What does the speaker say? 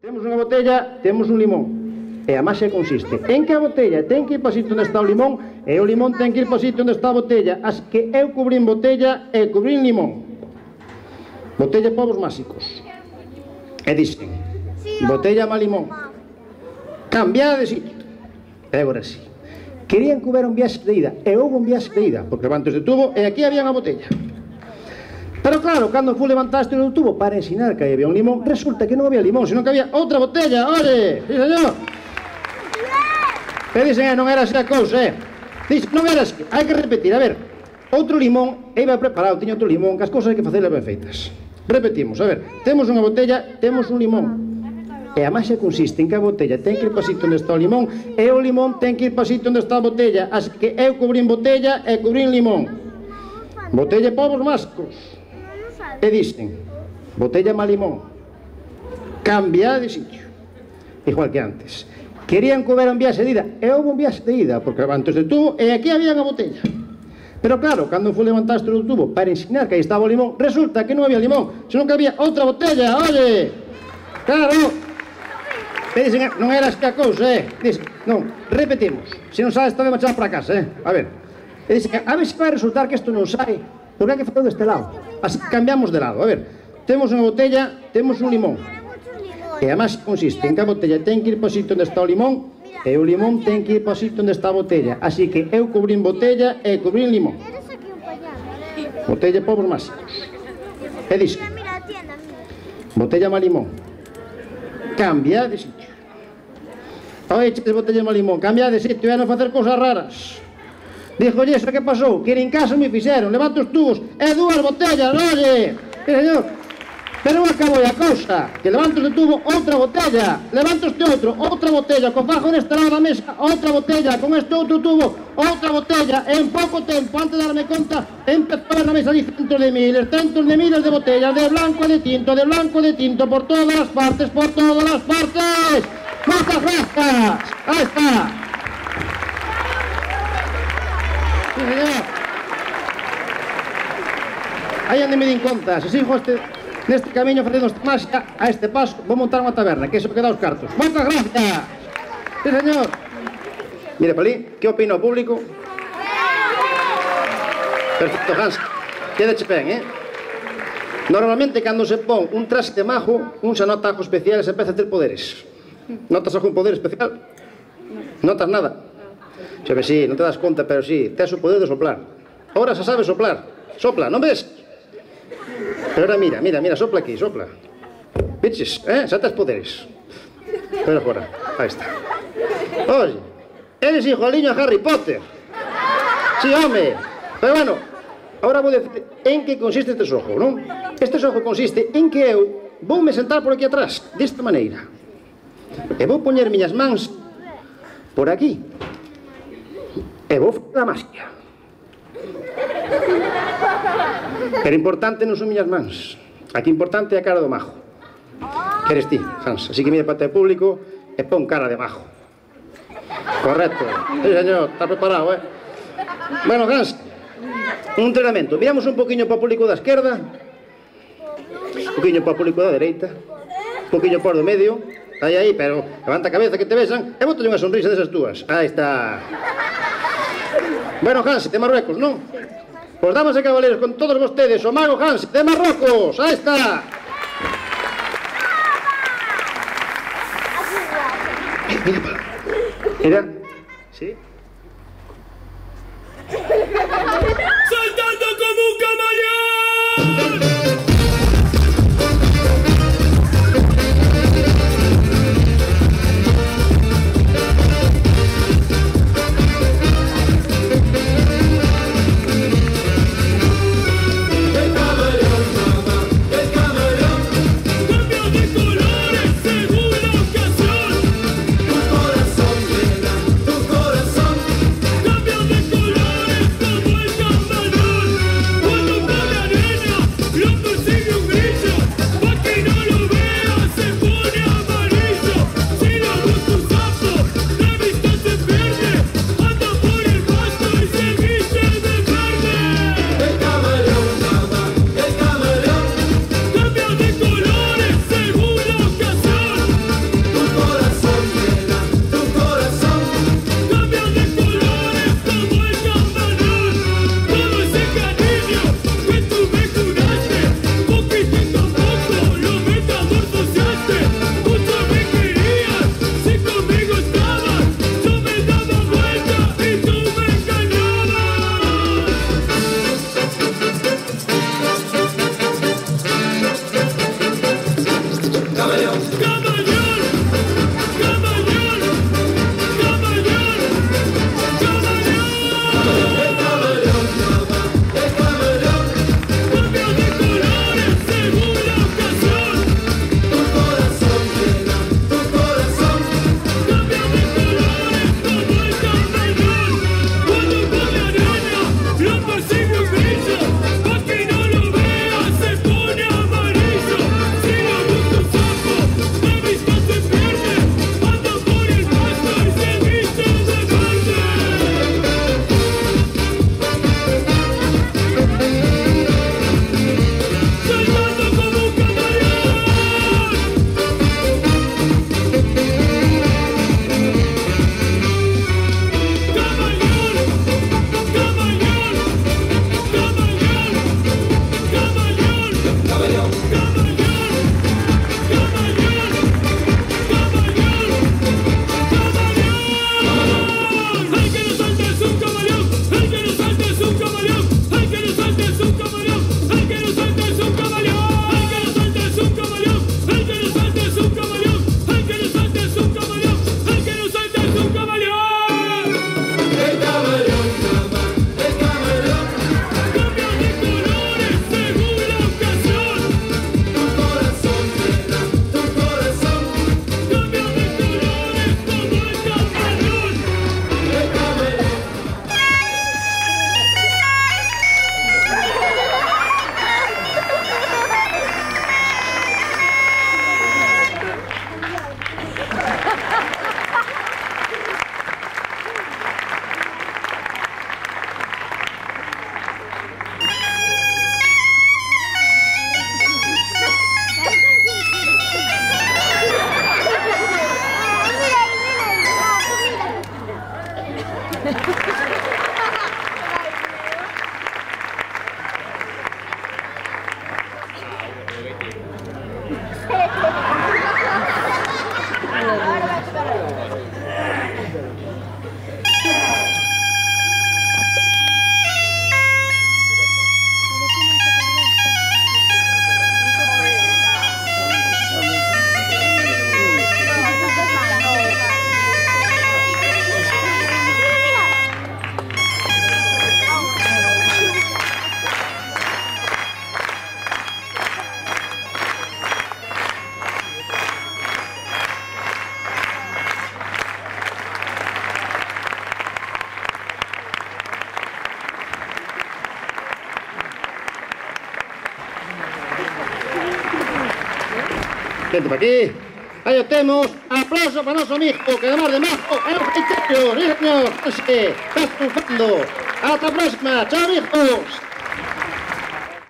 Temos unha botella, temos un limón. E a máxia consiste en que a botella ten que ir para o sitio onde está o limón e o limón ten que ir para o sitio onde está a botella. As que eu cubrín botella e cubrín limón. Botella povos máxicos. E dixen, botella má limón. Cambiada de sitio. E agora sí. Querían que houbera un viaxe de ida. E houve un viaxe de ida, porque levantos de tubo e aquí había unha botella. Pero claro, cando fui levantaste o tubo para ensinar que había un limón, resulta que non había limón, senón que había outra botella, oye, sí señor. E dicen, non era así a cousa, dicen, non era así, hai que repetir, a ver, outro limón, iba preparado, tiña outro limón, que as cousas hai que facelas ben feitas. Repetimos, a ver, temos unha botella, temos un limón. E a máxia consiste en que a botella ten que ir para o sitio onde está o limón e o limón ten que ir para o sitio onde está a botella. Así que eu cubrín botella e cubrín limón. Botella povos máxicos. E dicen, botella má limón, cambia de sitio, igual que antes. Querían que houbera un viaxe de ida, e houve un viaxe de ida, porque antes de tubo, e aquí había unha botella. Pero claro, cando foi levantaste o tubo para ensinar que aí estaba o limón, resulta que non había limón, senón que había outra botella, oye, claro. E dicen, non era esta cousa, dicen, non, repetimos, se non sabes, está de marchar para casa, a ver. E dicen, a ver se vai resultar que isto non sai, porque hai que facer deste lado. Así cambiamos de lado, a ver, temos unha botella, temos un limón. E a máis consiste en que a botella ten que ir para o sitio onde está o limón e o limón ten que ir para o sitio onde está a botella. Así que eu cubrín botella e cubrín limón. Botella povos máxicos. E dixo, botella má limón, cambia de sitio. Oye, chetes botella má limón, cambia de sitio e non facer cousas raras. Dijo, oye, ¿eso qué pasó? Que en casa me fixeron, levanto os tubos e dúas botellas, oye, señor. Pero non acabou a cousa, que levanto de tubo outra botella, levanto este outro, outra botella, con fajo neste lado da mesa, outra botella, con este outro tubo, outra botella, e en pouco tempo, antes de darme conta, empezou a ver na mesa cientos de miles de botellas, de blanco e de tinto, por todas as partes, por todas as partes. Moitas grazas, aí está. Sí, señor. Aí onde me din conta, se sigo neste camiño facendo máxica, a este paso vou montar unha taberna, que iso que dá os cartos. Moitas gracias. Sí, señor. Mire, Palí, que opina o público? Perfecto, Hans. Quédeche ben, Normalmente, cando se pon un traste majo, un se nota algo especial e se empeza a ter poderes. Notas algún poder especial? Notas nada? Xe, sí, non te das conta, pero sí, tes o poder de soplar. Ahora xa sabes soplar. Sopla, non ves? Pero ahora mira, sopla aquí, sopla. Piches, xa tes poderes. Pero fora, aí está. Oye, eres hijo aliño a Harry Potter. Sí, home. Pero bueno, ahora vou decir en que consiste este xogo, non? Este xogo consiste en que eu voume sentar por aquí atrás, desta maneira. E vou poñer miñas mans por aquí. E vou facer a máxia. Pero importante non son miñas mans. Aquí importante é a cara do majo. Que eres ti, Hans. Así que mira para o público e pon cara de majo. Correcto. Sí, señor, está preparado, Bueno, Hans, un entrenamento. Miramos un poquinho para o público da esquerda, un poquinho para o público da dereita, un poquinho por do medio. Aí, pero levanta a cabeza que te besan e botalle unha sonrisa desas túas. Aí está. Bueno, Hans, de Marruecos, non? Pois damas e cabaleiros, con todos vostedes, o mago Hans de Marrocos. Aí está. Mira. Sí. ¡Saltando como un camaleón! ¡Lo Vente para aquí. Aí o temos. Aplauso para o noso amigo, que además de majo é un feiticio. Sí, señor. Está estufando. Ata a próxima. Chao, amigos.